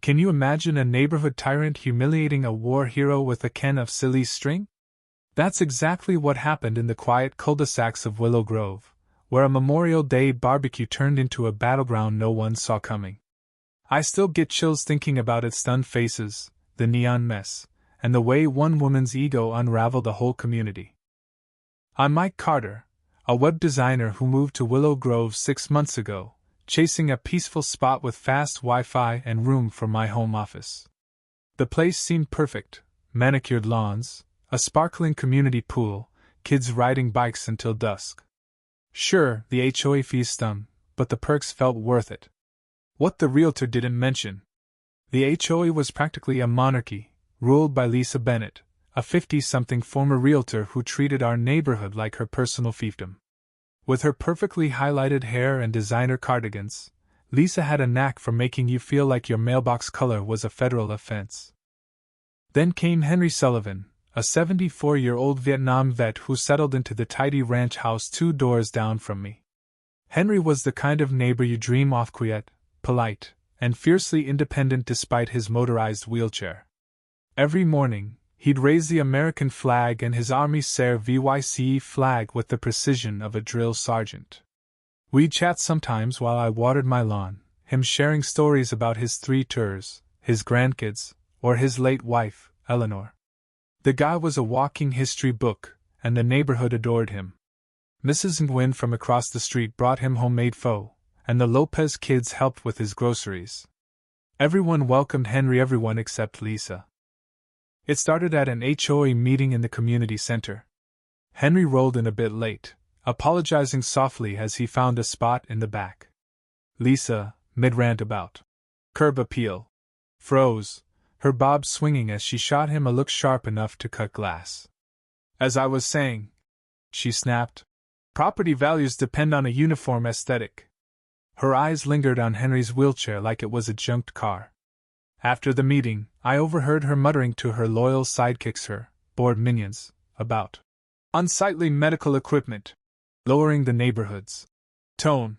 Can you imagine a neighborhood tyrant humiliating a war hero with a can of silly string? That's exactly what happened in the quiet cul-de-sacs of Willow Grove, where a Memorial Day barbecue turned into a battleground no one saw coming. I still get chills thinking about its stunned faces, the neon mess, and the way one woman's ego unraveled a whole community. I'm Mike Carter, a web designer who moved to Willow Grove 6 months ago, chasing a peaceful spot with fast Wi-Fi and room for my home office. The place seemed perfect: manicured lawns, a sparkling community pool, kids riding bikes until dusk. Sure, the HOA fees stung, but the perks felt worth it. What the realtor didn't mention: the HOA was practically a monarchy, ruled by Lisa Bennett, a 50-something former realtor who treated our neighborhood like her personal fiefdom. With her perfectly highlighted hair and designer cardigans, Lisa had a knack for making you feel like your mailbox color was a federal offense. Then came Henry Sullivan, a 74-year-old Vietnam vet who settled into the tidy ranch house 2 doors down from me. Henry was the kind of neighbor you dream of: quiet, polite, and fiercely independent despite his motorized wheelchair. Every morning, he'd raise the American flag and his Army Service flag with the precision of a drill sergeant. We'd chat sometimes while I watered my lawn, him sharing stories about his 3 tours, his grandkids, or his late wife, Eleanor. The guy was a walking history book, and the neighborhood adored him. Mrs. Nguyen from across the street brought him homemade pho, and the Lopez kids helped with his groceries. Everyone welcomed Henry, everyone except Lisa. It started at an HOA meeting in the community center. Henry rolled in a bit late, apologizing softly as he found a spot in the back. Lisa, mid-rant about curb appeal, froze, her bob swinging as she shot him a look sharp enough to cut glass. As I was saying, she snapped, property values depend on a uniform aesthetic. Her eyes lingered on Henry's wheelchair like it was a junked car. After the meeting, I overheard her muttering to her loyal sidekicks, her bored minions, about unsightly medical equipment, lowering the neighborhood's tone.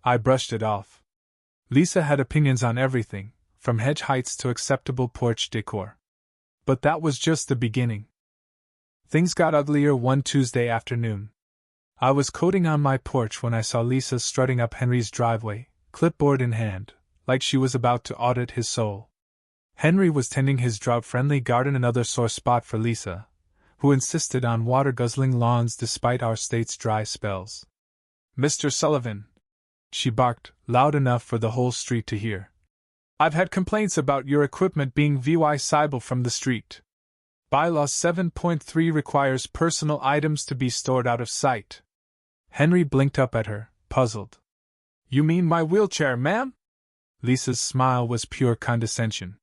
I brushed it off. Lisa had opinions on everything, from hedge heights to acceptable porch decor. But that was just the beginning. Things got uglier one Tuesday afternoon. I was coding on my porch when I saw Lisa strutting up Henry's driveway, clipboard in hand, like she was about to audit his soul. Henry was tending his drought-friendly garden, another sore spot for Lisa, who insisted on water-guzzling lawns despite our state's dry spells. Mr. Sullivan, she barked, loud enough for the whole street to hear. I've had complaints about your equipment being visible from the street. Bylaw 7.3 requires personal items to be stored out of sight. Henry blinked up at her, puzzled. You mean my wheelchair, ma'am? Lisa's smile was pure condescension.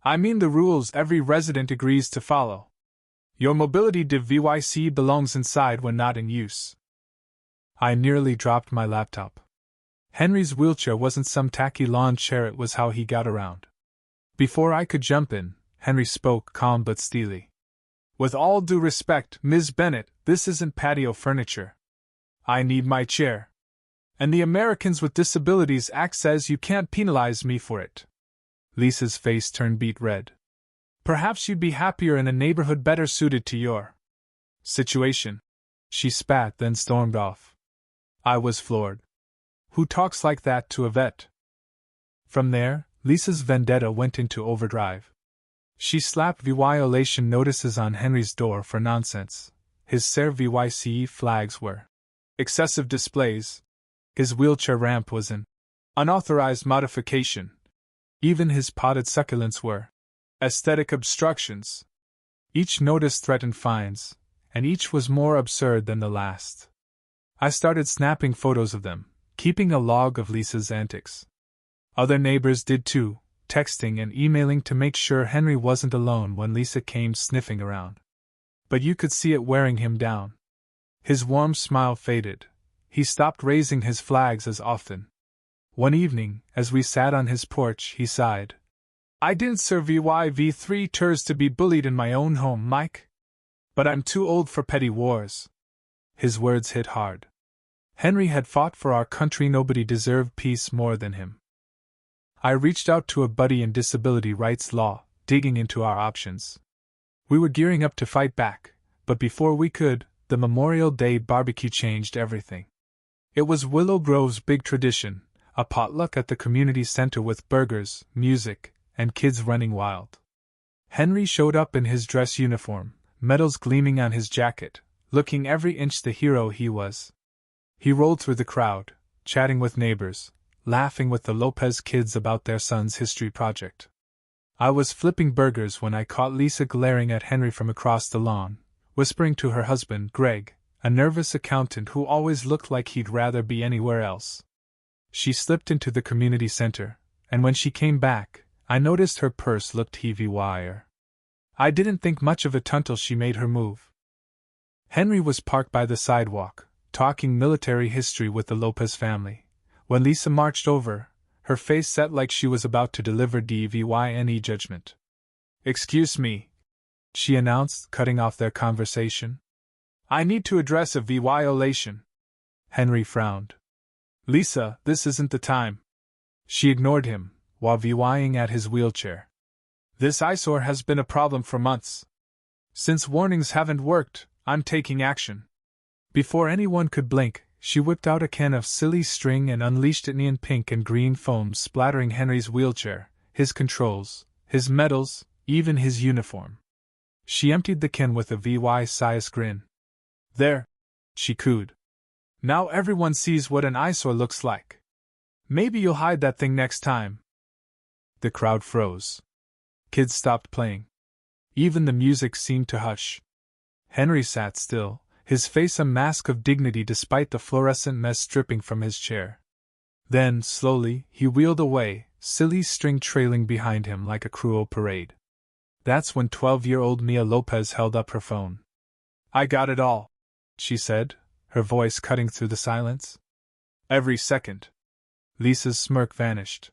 I mean the rules every resident agrees to follow. Your mobility device belongs inside when not in use. I nearly dropped my laptop. Henry's wheelchair wasn't some tacky lawn chair, it was how he got around. Before I could jump in, Henry spoke, calm but steely. With all due respect, Ms. Bennett, this isn't patio furniture. I need my chair. And the Americans with Disabilities Act says you can't penalize me for it. Lisa's face turned beet red. Perhaps you'd be happier in a neighborhood better suited to your situation. She spat, then stormed off. I was floored. Who talks like that to a vet? From there, Lisa's vendetta went into overdrive. She slapped violation notices on Henry's door for nonsense. His Service flags were excessive displays. His wheelchair ramp was an unauthorized modification. Even his potted succulents were aesthetic obstructions. Each notice threatened fines, and each was more absurd than the last. I started snapping photos of them, keeping a log of Lisa's antics. Other neighbors did too, texting and emailing to make sure Henry wasn't alone when Lisa came sniffing around. But you could see it wearing him down. His warm smile faded. He stopped raising his flags as often. One evening, as we sat on his porch, he sighed. I didn't survive 3 tours to be bullied in my own home, Mike. But I'm too old for petty wars. His words hit hard. Henry had fought for our country, nobody deserved peace more than him. I reached out to a buddy in disability rights law, digging into our options. We were gearing up to fight back, but before we could, the Memorial Day barbecue changed everything. It was Willow Grove's big tradition, a potluck at the community center with burgers, music, and kids running wild. Henry showed up in his dress uniform, medals gleaming on his jacket, looking every inch the hero he was. He rolled through the crowd, chatting with neighbors, laughing with the Lopez kids about their son's history project. I was flipping burgers when I caught Lisa glaring at Henry from across the lawn, whispering to her husband, Greg, a nervous accountant who always looked like he'd rather be anywhere else. She slipped into the community center, and when she came back, I noticed her purse looked heavy-wire. I didn't think much of it until she made her move. Henry was parked by the sidewalk, talking military history with the Lopez family. When Lisa marched over, her face set like she was about to deliver divine judgment. "Excuse me," she announced, cutting off their conversation. "I need to address a violation." Henry frowned. "Lisa, this isn't the time." She ignored him, while VYing at his wheelchair. "This eyesore has been a problem for months. Since warnings haven't worked, I'm taking action." Before anyone could blink, she whipped out a can of silly string and unleashed it in pink and green foam, splattering Henry's wheelchair, his controls, his medals, even his uniform. She emptied the can with a vicious grin. "There," she cooed. "Now everyone sees what an eyesore looks like. Maybe you'll hide that thing next time." The crowd froze. Kids stopped playing. Even the music seemed to hush. Henry sat still, his face a mask of dignity despite the fluorescent mess dripping from his chair. Then, slowly, he wheeled away, silly string trailing behind him like a cruel parade. That's when 12-year-old Mia Lopez held up her phone. "I got it all," she said, her voice cutting through the silence. "Every second." Lisa's smirk vanished.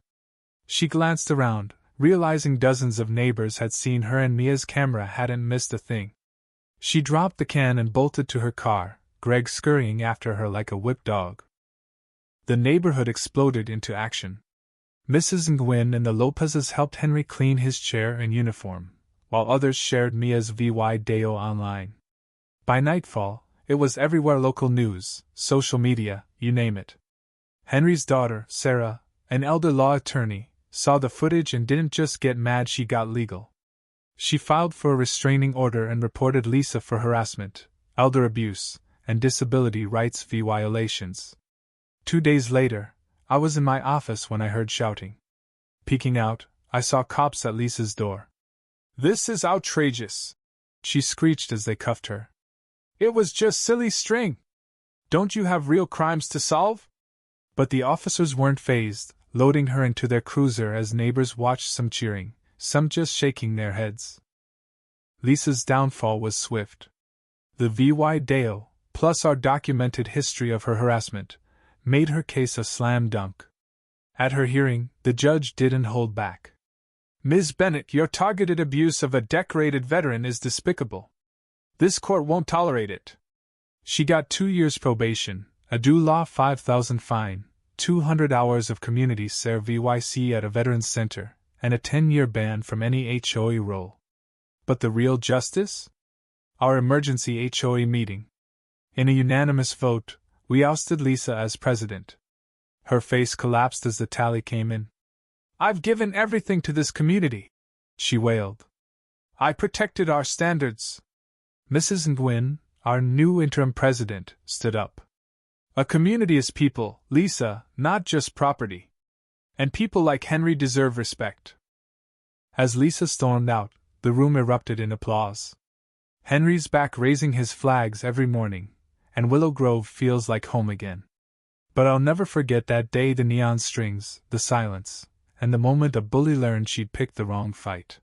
She glanced around, realizing dozens of neighbors had seen her and Mia's camera hadn't missed a thing. She dropped the can and bolted to her car, Greg scurrying after her like a whipped dog. The neighborhood exploded into action. Mrs. Nguyen and the Lopezes helped Henry clean his chair and uniform, while others shared Mia's video online. By nightfall, it was everywhere: local news, social media, you name it. Henry's daughter, Sarah, an elder law attorney, saw the footage and didn't just get mad, she got legal. She filed for a restraining order and reported Lisa for harassment, elder abuse, and disability rights violations. 2 days later, I was in my office when I heard shouting. Peeking out, I saw cops at Lisa's door. "This is outrageous," she screeched as they cuffed her. "It was just silly string. Don't you have real crimes to solve?" But the officers weren't fazed, loading her into their cruiser as neighbors watched, some cheering, some just shaking their heads. Lisa's downfall was swift. The video, plus our documented history of her harassment, made her case a slam dunk. At her hearing, the judge didn't hold back. "Ms. Bennett, your targeted abuse of a decorated veteran is despicable. This court won't tolerate it." She got 2 years probation, a due law $5,000 fine, 200 hours of community service at a veterans center, and a 10-year ban from any HOA role. But the real justice? Our emergency HOA meeting. In a unanimous vote, we ousted Lisa as president. Her face collapsed as the tally came in. "I've given everything to this community," she wailed. "I protected our standards." Mrs. Nguyen, our new interim president, stood up. "A community is people, Lisa, not just property. And people like Henry deserve respect." As Lisa stormed out, the room erupted in applause. Henry's back raising his flags every morning, and Willow Grove feels like home again. But I'll never forget that day: the neon strings, the silence, and the moment a bully learned she'd picked the wrong fight.